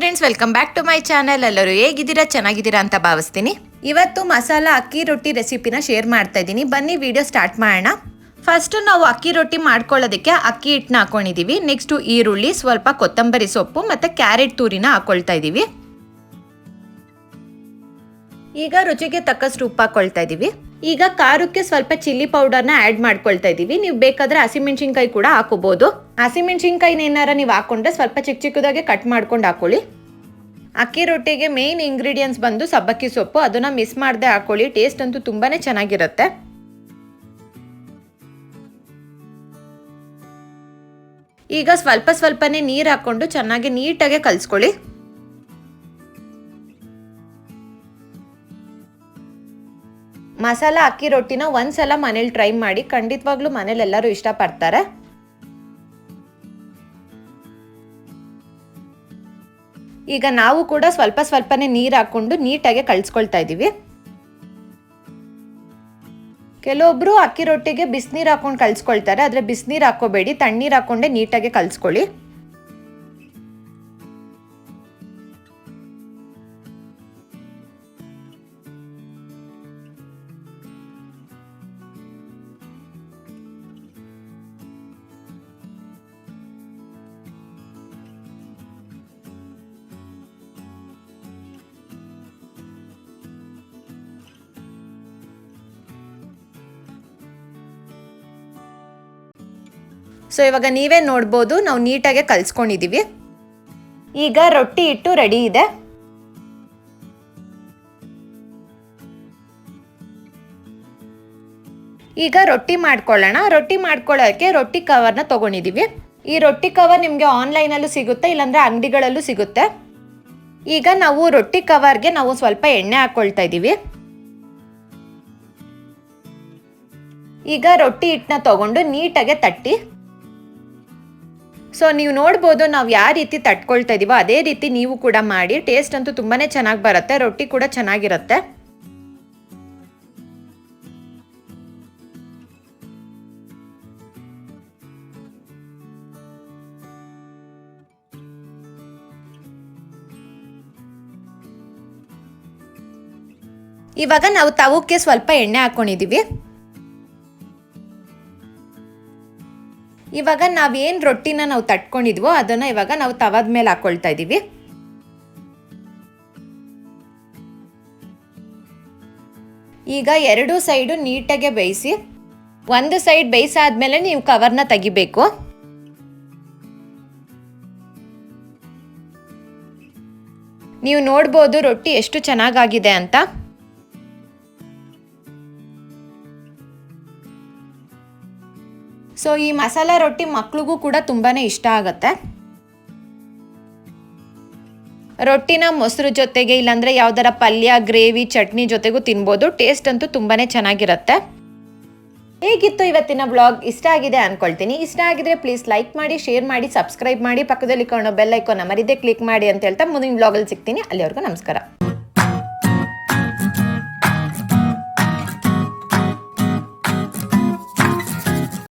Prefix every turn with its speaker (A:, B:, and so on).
A: Friends, welcome back to my channel. ಎಲ್ಲರೂ ಹೇಗಿದ್ದೀರಾ? ಚೆನ್ನಾಗಿದ್ದೀರಾ ಅಂತ ಭಾವಿಸ್ತೀನಿ. ಇವತ್ತು ಮಸಾಲ ಅಕ್ಕಿ ರೊಟ್ಟಿ ರೆಸಿಪಿನ ಶೇರ್ ಮಾಡ್ತಾ ಇದ್ದೀನಿ. ಬನ್ನಿ ವಿಡಿಯೋ ಸ್ಟಾರ್ಟ್ ಮಾಡೋಣ. ಫಸ್ಟ್ ನಾವು ಅಕ್ಕಿ ರೊಟ್ಟಿ ಮಾಡ್ಕೊಳ್ಳೋದಕ್ಕೆ ಅಕ್ಕಿ ಹಿಟ್ಟನ್ನ ಹಾಕೊಂಡಿದ್ದೀವಿ. ನೆಕ್ಸ್ಟು ಈರುಳ್ಳಿ, ಸ್ವಲ್ಪ ಕೊತ್ತಂಬರಿ ಸೊಪ್ಪು ಮತ್ತು ಕ್ಯಾರೆಟ್ ತುರಿನ ಹಾಕೊಳ್ತಾ ಇದ್ದೀವಿ. ಈಗ ರುಚಿಗೆ ತಕ್ಕಷ್ಟು ಉಪ್ಪು ಹಾಕೊಳ್ತಾ ಇದ್ದೀವಿ. ಈಗ ಖಾರಕ್ಕೆ ಸ್ವಲ್ಪ ಚಿಲ್ಲಿ ಪೌಡರ್ನ ಆ್ಯಡ್ ಮಾಡ್ಕೊಳ್ತಾ ಇದ್ದೀವಿ. ನೀವು ಬೇಕಾದರೆ ಹಸಿಮೆಣ್ಸಿನ್ಕಾಯಿ ಕೂಡ ಹಾಕೋಬಹುದು. ಹಸಿಮೆಣ್ಸಿನ್ಕಾಯಿನ ಏನಾರ ನೀವು ಹಾಕೊಂಡ್ರೆ ಸ್ವಲ್ಪ ಚಿಕ್ಕದಾಗೆ ಕಟ್ ಮಾಡ್ಕೊಂಡು ಹಾಕೊಳ್ಳಿ. ಅಕ್ಕಿ ರೊಟ್ಟಿಗೆ ಮೇನ್ ಇಂಗ್ರೀಡಿಯೆಂಟ್ಸ್ ಬಂದು ಸಬ್ಬಕ್ಕಿ ಸೊಪ್ಪು. ಅದನ್ನ ಮಿಸ್ ಮಾಡದೆ ಹಾಕೊಳ್ಳಿ. ಟೇಸ್ಟ್ ಅಂತೂ ತುಂಬಾನೇ ಚೆನ್ನಾಗಿರುತ್ತೆ. ಈಗ ಸ್ವಲ್ಪನೇ ನೀರು ಹಾಕೊಂಡು ಚೆನ್ನಾಗಿ ನೀಟಾಗಿ ಕಲಿಸ್ಕೊಳ್ಳಿ. ಮಸಾಲ ಅಕ್ಕಿ ರೊಟ್ಟಿನ ಒಂದ್ಸಲ ಮನೇಲಿ ಟ್ರೈ ಮಾಡಿ. ಖಂಡಿತವಾಗ್ಲೂ ಮನೇಲಿ ಎಲ್ಲರೂ ಇಷ್ಟಪಡ್ತಾರೆ. ಈಗ ನಾವು ಕೂಡ ಸ್ವಲ್ಪನೇ ನೀರು ಹಾಕೊಂಡು ನೀಟಾಗಿ ಕಲಿಸ್ಕೊಳ್ತಾ ಇದ್ದೀವಿ. ಕೆಲವೊಬ್ರು ಅಕ್ಕಿ ರೊಟ್ಟಿಗೆ ಬಿಸಿನೀರು ಹಾಕೊಂಡು ಕಲಿಸ್ಕೊಳ್ತಾರೆ. ಆದರೆ ಬಿಸಿನೀರು ಹಾಕೋಬೇಡಿ, ತಣ್ಣೀರು ಹಾಕೊಂಡೆ ನೀಟಾಗಿ ಕಲಿಸ್ಕೊಳ್ಳಿ. ಸೊ ಇವಾಗ ನೀವೇ ನೋಡ್ಬೋದು, ನಾವು ನೀಟಾಗಿ ಕಲಿಸ್ಕೊಂಡಿದ್ದೀವಿ. ಈಗ ರೊಟ್ಟಿ ಹಿಟ್ಟು ರೆಡಿ ಇದೆ. ಈಗ ರೊಟ್ಟಿ ಮಾಡ್ಕೊಳ್ಳೋಣ. ರೊಟ್ಟಿ ಮಾಡ್ಕೊಳ್ಳೋಕ್ಕೆ ರೊಟ್ಟಿ ಕವರ್ನ ತೊಗೊಂಡಿದ್ದೀವಿ. ಈ ರೊಟ್ಟಿ ಕವರ್ ನಿಮಗೆ ಆನ್ಲೈನಲ್ಲೂ ಸಿಗುತ್ತೆ, ಇಲ್ಲಾಂದರೆ ಅಂಗಡಿಗಳಲ್ಲೂ ಸಿಗುತ್ತೆ. ಈಗ ನಾವು ರೊಟ್ಟಿ ಕವರ್ಗೆ ನಾವು ಸ್ವಲ್ಪ ಎಣ್ಣೆ ಹಾಕ್ಕೊಳ್ತಾ ಇದ್ದೀವಿ. ಈಗ ರೊಟ್ಟಿ ಹಿಟ್ಟನ್ನ ತಗೊಂಡು ನೀಟಾಗೆ ತಟ್ಟಿ. ಸೊ ನೀವು ನೋಡ್ಬೋದು ನಾವು ಯಾವ ರೀತಿ ತಟ್ಕೊಳ್ತಾ ಇದೀವೋ ಅದೇ ರೀತಿ ನೀವು ಕೂಡ ಮಾಡಿ. ಟೇಸ್ಟ್ ಅಂತೂ ತುಂಬಾನೇ ಚೆನ್ನಾಗಿ ಬರುತ್ತೆ. ರೊಟ್ಟಿ ಕೂಡ ಚೆನ್ನಾಗಿರುತ್ತೆ. ಇವಾಗ ನಾವು ತವಕ್ಕೆ ಸ್ವಲ್ಪ ಎಣ್ಣೆ ಹಾಕೊಂಡಿದೀವಿ. ಇವಾಗ ನಾವೇನು ರೊಟ್ಟಿನ ನಾವು ತಟ್ಕೊಂಡಿದ್ವೋ ಅದನ್ನು ಇವಾಗ ನಾವು ತವದ ಮೇಲೆ ಹಾಕೊಳ್ತಾ ಇದ್ದೀವಿ. ಈಗ ಎರಡು ಸೈಡು ನೀಟಾಗಿ ಬೇಯಿಸಿ. ಒಂದು ಸೈಡ್ ಬೇಯಿಸಾದ್ಮೇಲೆ ನೀವು ಕವರ್ನ ತೆಗಿಬೇಕು. ನೀವು ನೋಡ್ಬೋದು ರೊಟ್ಟಿ ಎಷ್ಟು ಚೆನ್ನಾಗಾಗಿದೆ ಅಂತ. ಸೊ ಈ ಮಸಾಲ ರೊಟ್ಟಿ ಮಕ್ಳಿಗೂ ಕೂಡ ತುಂಬಾನೇ ಇಷ್ಟ ಆಗುತ್ತೆ. ರೊಟ್ಟಿನ ಮೊಸರು ಜೊತೆಗೆ ಇಲ್ಲಾಂದ್ರೆ ಯಾವ್ದಾರ ಪಲ್ಯ, ಗ್ರೇವಿ, ಚಟ್ನಿ ಜೊತೆಗೂ ತಿನ್ಬೋದು. ಟೇಸ್ಟ್ ಅಂತೂ ತುಂಬಾನೇ ಚೆನ್ನಾಗಿರುತ್ತೆ. ಹೇಗಿತ್ತು ಇವತ್ತಿನ ವ್ಲಾಗ್? ಇಷ್ಟ ಆಗಿದೆ ಅನ್ಕೊಳ್ತೀನಿ. ಇಷ್ಟ ಆಗಿದ್ರೆ ಪ್ಲೀಸ್ ಲೈಕ್ ಮಾಡಿ, ಶೇರ್ ಮಾಡಿ, ಸಬ್ಸ್ಕ್ರೈಬ್ ಮಾಡಿ, ಪಕ್ಕದಲ್ಲಿ ಕಾಣೋ ಬೆಲ್ ಐಕಾನ್ ಮರಿದೇ ಕ್ಲಿಕ್ ಮಾಡಿ ಅಂತ ಹೇಳ್ತಾ ಮುಂದಿನ ವ್ಲಾಗಲ್ಲಿ ಸಿಗ್ತೀನಿ. ಅಲ್ಲಿವರೆಗೂ ನಮಸ್ಕಾರ.